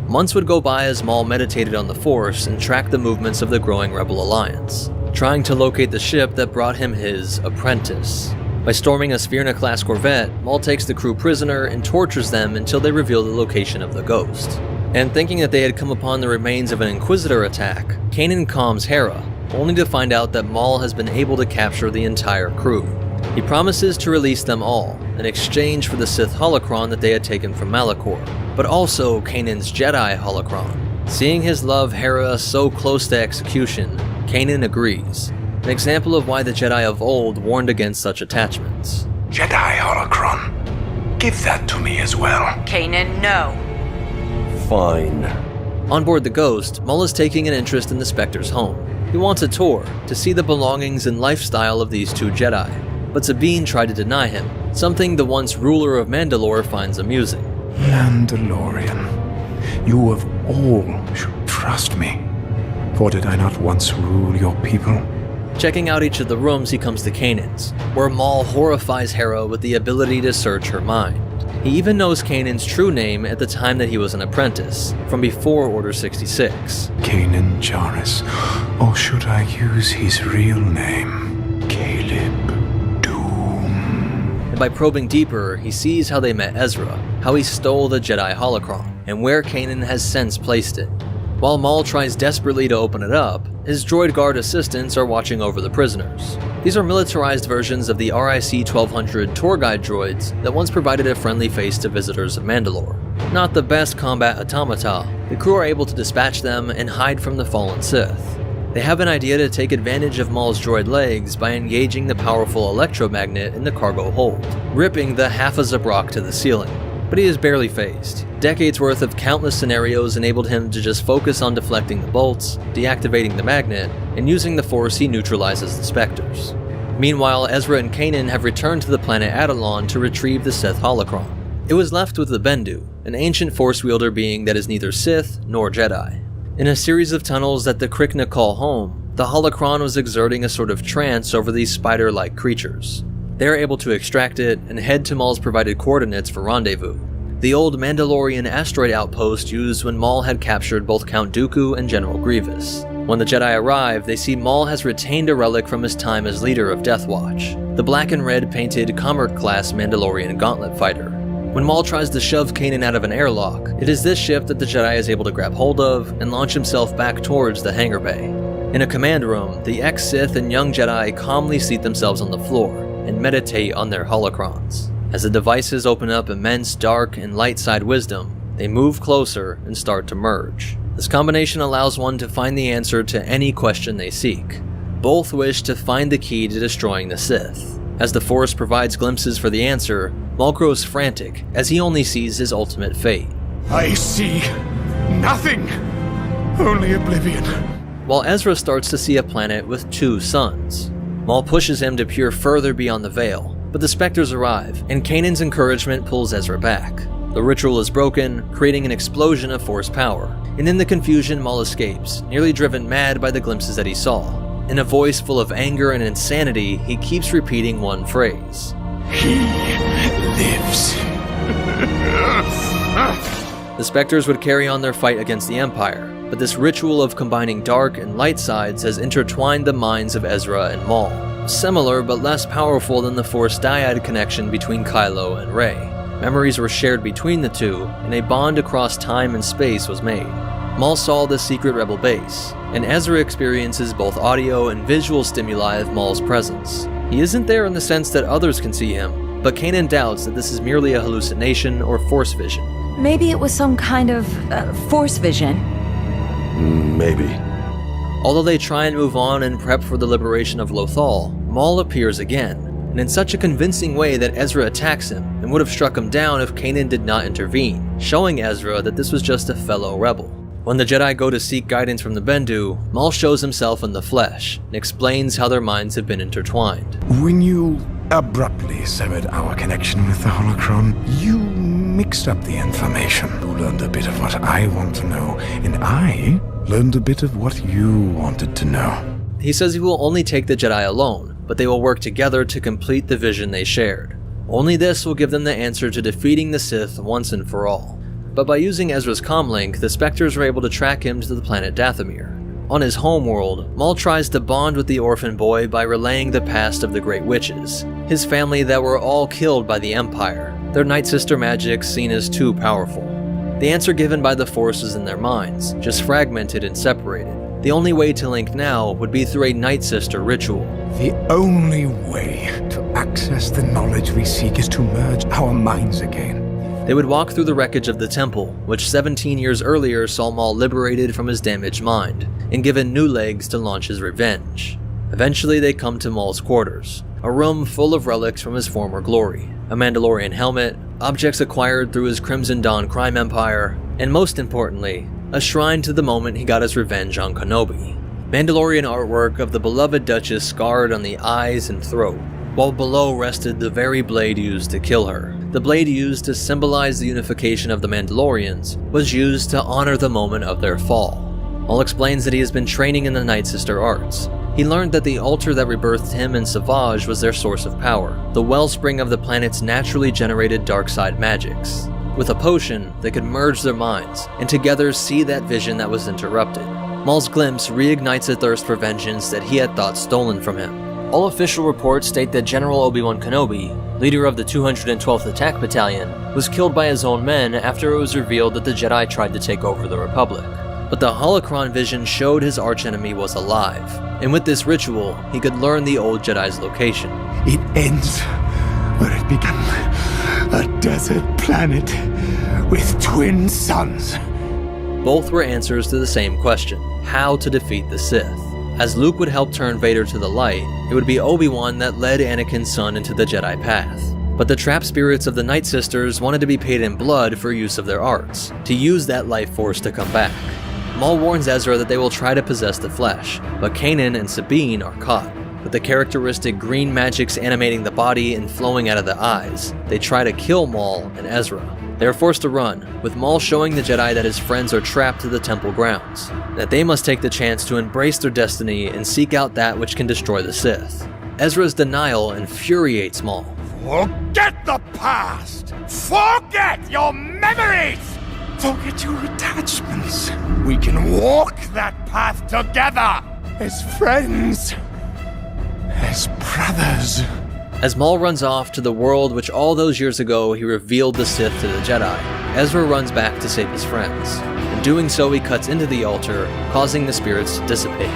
Months would go by as Maul meditated on the Force and tracked the movements of the growing Rebel Alliance, trying to locate the ship that brought him his apprentice. By storming a Sphyrna-class corvette, Maul takes the crew prisoner and tortures them until they reveal the location of the Ghost. And thinking that they had come upon the remains of an Inquisitor attack, Canon calms Hera, only to find out that Maul has been able to capture the entire crew. He promises to release them all, in exchange for the Sith holocron that they had taken from Malachor, but also Kanan's Jedi holocron. Seeing his love Hera so close to execution, Canon agrees, an example of why the Jedi of old warned against such attachments. Jedi holocron. Give that to me as well. Kanan, no. Fine. On board the Ghost, Maul is taking an interest in the Spectre's home. He wants a tour to see the belongings and lifestyle of these two Jedi, but Sabine tried to deny him, something the once ruler of Mandalore finds amusing. Mandalorian, you of all should trust me. For did I not once rule your people? Checking out each of the rooms, he comes to Kanan's, where Maul horrifies Hera with the ability to search her mind. He even knows Kanan's true name at the time that he was an apprentice, from before Order 66. Kanan Jarrus, or should I use his real name? Caleb Doom. And by probing deeper, he sees how they met Ezra, how he stole the Jedi holocron, and where Kanan has since placed it. While Maul tries desperately to open it up, his droid guard assistants are watching over the prisoners. These are militarized versions of the RIC-1200 tour guide droids that once provided a friendly face to visitors of Mandalore. Not the best combat automata, the crew are able to dispatch them and hide from the fallen Sith. They have an idea to take advantage of Maul's droid legs by engaging the powerful electromagnet in the cargo hold, ripping the half a Zabrak to the ceiling. But he is barely fazed. Decades worth of countless scenarios enabled him to just focus on deflecting the bolts, deactivating the magnet, and using the Force he neutralizes the Spectres. Meanwhile, Ezra and Kanan have returned to the planet Atollon to retrieve the Sith holocron. It was left with the Bendu, an ancient Force wielder being that is neither Sith nor Jedi. In a series of tunnels that the Krykna call home, the holocron was exerting a sort of trance over these spider-like creatures. They are able to extract it and head to Maul's provided coordinates for rendezvous, the old Mandalorian asteroid outpost used when Maul had captured both Count Dooku and General Grievous. When the Jedi arrive, they see Maul has retained a relic from his time as leader of Death Watch, the black and red painted Commerce-class Mandalorian gauntlet fighter. When Maul tries to shove Kanan out of an airlock, it is this ship that the Jedi is able to grab hold of and launch himself back towards the hangar bay. In a command room, the ex-Sith and young Jedi calmly seat themselves on the floor and meditate on their holocrons. As the devices open up immense dark and light side wisdom, they move closer and start to merge. This combination allows one to find the answer to any question they seek. Both wish to find the key to destroying the Sith. As the Force provides glimpses for the answer, Maul grows frantic as he only sees his ultimate fate. I see nothing, only oblivion. While Ezra starts to see a planet with two suns, Maul pushes him to peer further beyond the veil, but the Spectres arrive, and Kanan's encouragement pulls Ezra back. The ritual is broken, creating an explosion of Force power, and in the confusion Maul escapes, nearly driven mad by the glimpses that he saw. In a voice full of anger and insanity, he keeps repeating one phrase. He lives. The Spectres would carry on their fight against the Empire, but this ritual of combining dark and light sides has intertwined the minds of Ezra and Maul, similar but less powerful than the Force dyad connection between Kylo and Rey. Memories were shared between the two, and a bond across time and space was made. Maul saw the secret rebel base, and Ezra experiences both audio and visual stimuli of Maul's presence. He isn't there in the sense that others can see him, but Kanan doubts that this is merely a hallucination or Force vision. Maybe it was some kind of Force vision. Maybe. Although they try and move on and prep for the liberation of Lothal, Maul appears again, and in such a convincing way that Ezra attacks him and would have struck him down if Kanan did not intervene, showing Ezra that this was just a fellow rebel. When the Jedi go to seek guidance from the Bendu, Maul shows himself in the flesh and explains how their minds have been intertwined. When you abruptly severed our connection with the holocron, you mixed up the information. You learned a bit of what I want to know, and I learned a bit of what you wanted to know. He says he will only take the Jedi alone, but they will work together to complete the vision they shared. Only this will give them the answer to defeating the Sith once and for all. but by using Ezra's comlink, the Spectres were able to track him to the planet Dathomir. On his homeworld, Maul tries to bond with the orphan boy by relaying the past of the Great Witches, his family that were all killed by the Empire, their Night Sister magic seen as too powerful. The answer given by the Force is in their minds, just fragmented and separated. The only way to link now would be through a Night Sister ritual. The only way to access the knowledge we seek is to merge our minds again. They would walk through the wreckage of the temple, which 17 years earlier saw Maul liberated from his damaged mind, and given new legs to launch his revenge. Eventually they come to Maul's quarters, a room full of relics from his former glory, a Mandalorian helmet, objects acquired through his Crimson Dawn crime empire, and most importantly, a shrine to the moment he got his revenge on Kenobi. Mandalorian artwork of the beloved Duchess scarred on the eyes and throat, while below rested the very blade used to kill her. The blade used to symbolize the unification of the Mandalorians was used to honor the moment of their fall. Maul explains that he has been training in the Night Sister arts. He learned that the altar that rebirthed him and Savage was their source of power, the wellspring of the planet's naturally generated dark side magics. With a potion, they could merge their minds, and together see that vision that was interrupted. Maul's glimpse reignites a thirst for vengeance that he had thought stolen from him. All official reports state that General Obi-Wan Kenobi, leader of the 212th Attack Battalion, was killed by his own men after it was revealed that the Jedi tried to take over the Republic. But the holocron vision showed his archenemy was alive, and with this ritual, he could learn the old Jedi's location. It ends where it began, a desert planet with twin suns. Both were answers to the same question, how to defeat the Sith. As Luke would help turn Vader to the light, it would be Obi-Wan that led Anakin's son into the Jedi path. But the trapped spirits of the Night Sisters wanted to be paid in blood for use of their arts, to use that life force to come back. Maul warns Ezra that they will try to possess the flesh, but Canon and Sabine are caught. With the characteristic green magics animating the body and flowing out of the eyes, they try to kill Maul and Ezra. They are forced to run, with Maul showing the Jedi that his friends are trapped to the temple grounds, that they must take the chance to embrace their destiny and seek out that which can destroy the Sith. Ezra's denial infuriates Maul. Forget the past! Forget your memories! Forget your attachments. We can walk that path together as friends, as brothers. As Maul runs off to the world which all those years ago he revealed the Sith to the Jedi, Ezra runs back to save his friends. In doing so, he cuts into the altar, causing the spirits to dissipate.